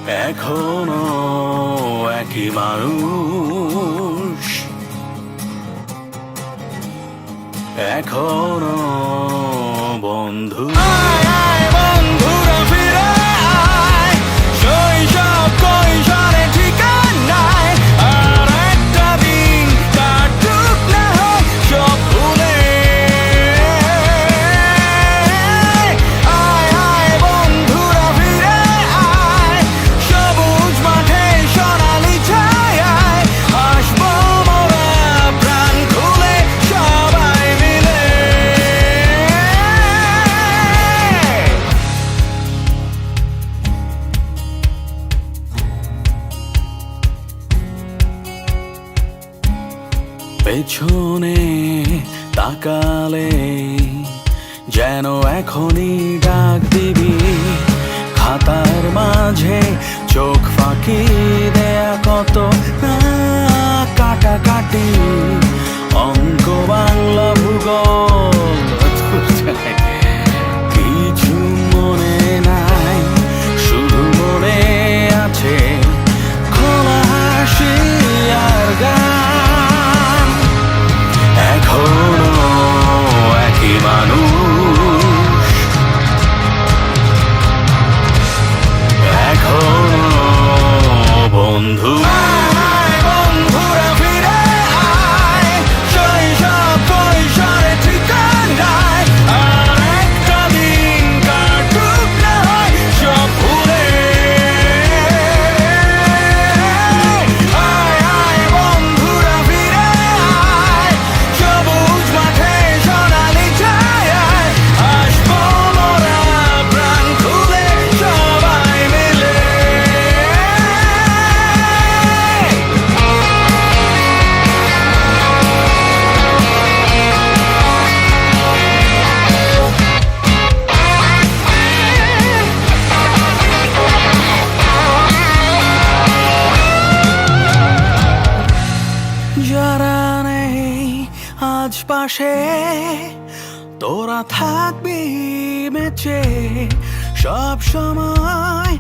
এখনো একই মানুষ, এখনো বন্ধু। বন্ধুরা ফিরে আয়, শৈশব কৈশোরে ঠিকানায়, আর একটা দিন কাটুক না হয় সব ভুলে। আয় আয় বন্ধুরা ফিরে আয়, সবুজ মাঠে সোনালি ছায়ায়, হাসবো মোরা প্রাণ খুলে সবাই মিলে। পেছনে তাকালে যেন এখনই ডাক দিবি, খাতার মাঝে চোখ ফাঁকি দেয়া কত কাটাকাটি, অঙ্ক বাংলা ভূগোল কিছু মনে নাই, শুধু মনে আছে খোলা হাসি আর গান। এখনো একই মানুষ, এখনো বন্ধু। বন্ধুরা ফিরে আয়, শৈশব কৈশোরে ঠিকানায়, আর একটা দিন কাটুক না হয় সব ভুলে। আয় আয় বন্ধুরা ফিরে আয়, সবুজ মাঠে সোনালি ছায়ায়, হাসবো মোরা প্রাণ খুলে সবাই মিলে। যারা নেই আজ পাশে, তোরা থাকবি বেঁচে সব সময়